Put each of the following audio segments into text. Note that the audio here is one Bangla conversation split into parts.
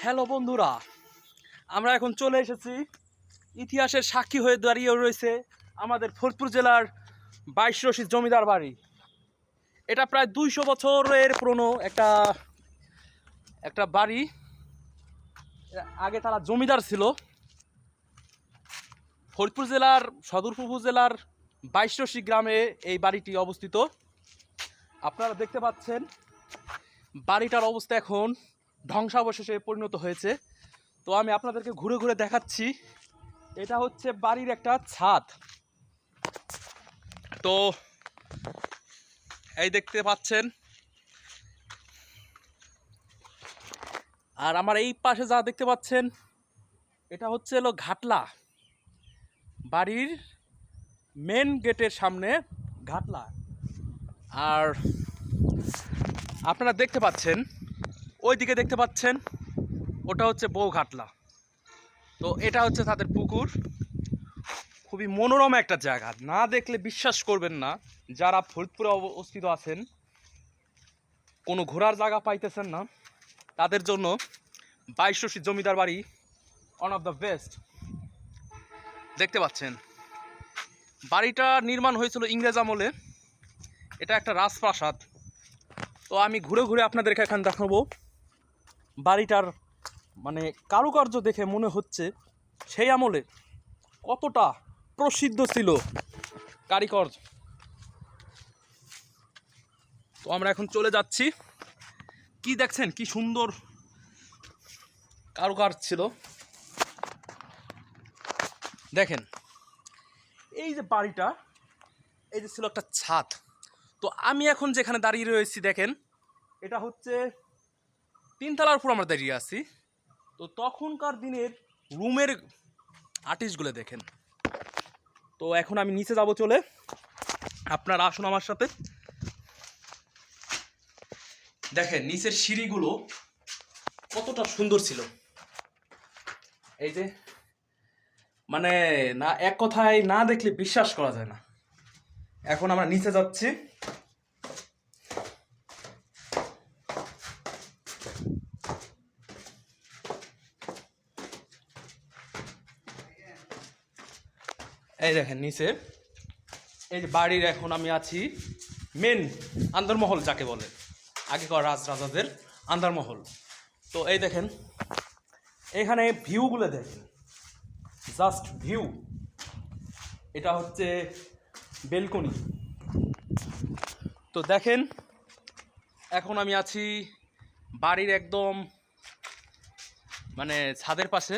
হ্যালো বন্ধুরা, আমরা এখন চলে এসেছি ইতিহাসের সাক্ষী হয়ে দাঁড়িয়ে রয়েছে আমাদের ফরিদপুর জেলার 22 রশিদ জমিদার বাড়ি। এটা প্রায় 200 বছরের পুরনো একটা বাড়ি। আগে তারা জমিদার ছিল। ফরিদপুর জেলার সদরপুর উপজেলার 22 রশিদ গ্রামে এই বাড়িটি অবস্থিত। আপনারা দেখতে পাচ্ছেন বাড়িটার অবস্থা এখন ধ্বংসাবশেষে পরিণত হয়েছে। তো আমি আপনাদেরকে ঘুরে ঘুরে দেখাচ্ছি। এটা হচ্ছে বাড়ির একটা ছাদ। তো এই দেখতে পাচ্ছেন, আর আমার এই পাশে যা দেখতে পাচ্ছেন এটা হচ্ছে ঘাটলা। বাড়ির মেন গেটের সামনে ঘাটলা। আর আপনারা দেখতে পাচ্ছেন ওই দিকে দেখতে পাচ্ছেন ওটা হচ্ছে বউ ঘাটলা। তো এটা হচ্ছে তাদের পুকুর। খুবই মনোরম একটা জায়গা, না দেখলে বিশ্বাস করবেন না। যারা ফরিদপুরে অবস্থিত আছেন, কোনো ঘোরার জায়গা পাইতেছেন না, তাদের জন্য 22 রশিদ জমিদার বাড়ি ওয়ান অফ দ্য বেস্ট। দেখতে পাচ্ছেন বাড়িটা নির্মাণ হয়েছিল ইংরেজ আমলে। এটা একটা রাজপ্রাসাদ। তো আমি ঘুরে ঘুরে আপনাদেরকে এখানে দেখাবো। বাড়িটার মানে কারুকার্য দেখে মনে হচ্ছে সেই আমলে কতটা প্রসিদ্ধ ছিল কারিগর। তো আমরা এখন চলে যাচ্ছি। কি দেখছেন, কি সুন্দর কারুকার্য ছিল। দেখেন এই যে বাড়িটা, এই যে ছিল একটা ছাদ। তো আমি এখন যেখানে দাঁড়িয়ে রয়েছি দেখেন, এটা হচ্ছে 3 তলার উপর আমরা দাঁড়িয়ে আছি। তো তখনকার দিনের রুমের আর্টিস্টগুলো দেখেন। তো এখন আমি নিচে যাব চলে, আপনারা আসুন আমার সাথে। দেখেন নিচের সিঁড়িগুলো কতটা সুন্দর ছিল। এই যে মানে না, এক কথায় না দেখলে বিশ্বাস করা যায় না। এখন আমরা নিচে যাচ্ছি। এই দেখেন নিচে, এই যে বাড়ির এখন আমি আছি মেন আন্দরমহল যাকে বলে, আগেকার রাজরাজাদের আন্দরমহল। তো এই দেখেন এখানে ভিউগুলো দেখেন, জাস্ট ভিউ। এটা হচ্ছে বেলকনি। তো দেখেন এখন আমি আছি বাড়ির একদম মানে ছাদের পাশে,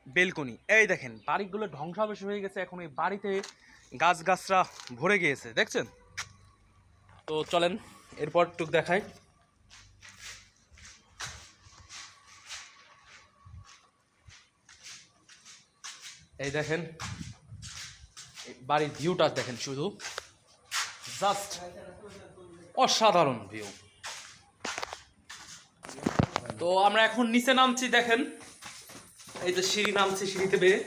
বেলকনি। এই দেখেন বাড়িগুলো ধ্বংসাবশেষ হয়ে গেছে। এখন এই বাড়িতে গাছগাছরা ভরে গিয়েছে, দেখছেন? তো চলেন এরপর টুক দেখাই। এই দেখেন বাড়ির ভিউটা দেখেন, শুধু জাস্ট অসাধারণ ভিউ। তো আমরা এখন নিচে নামছি। দেখেন এই যে সিঁড়ি নামছি, সিঁড়িতে বেয়ে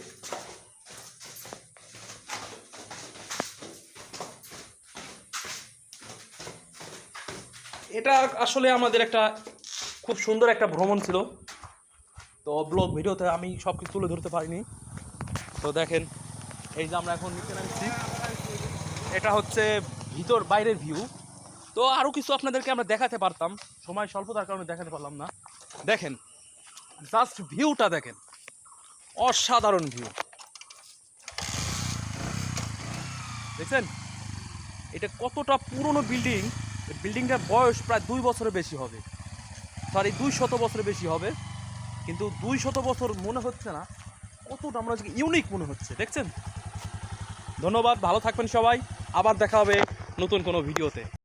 এটা আসলে আমাদের একটা খুব সুন্দর একটা ভ্রমণ ছিল। তো ব্লগ ভিডিওতে আমি সব কিছু তুলে ধরতে পারিনি। তো দেখেন এই যে আমরা এখন নিচে নামছি, এটা হচ্ছে ভিতর বাইরের ভিউ। তো আরও কিছু আপনাদেরকে আমরা দেখাতে পারতাম, সময় স্বল্পতার কারণে দেখাতে পারলাম না। দেখেন জাস্ট ভিউটা দেখেন, অসাধারণ ভিউ। দেখছেন এটা কতটা পুরনো বিল্ডিং। বিল্ডিংটার বয়স প্রায় 2 বছরের বেশি হবে, সরি 200 বছরের বেশি হবে। কিন্তু 200 বছর মনে হচ্ছে না, কতটা আমরা ইউনিক মনে হচ্ছে। দেখছেন? ধন্যবাদ, ভালো থাকবেন সবাই। আবার দেখা হবে নতুন কোনো ভিডিওতে।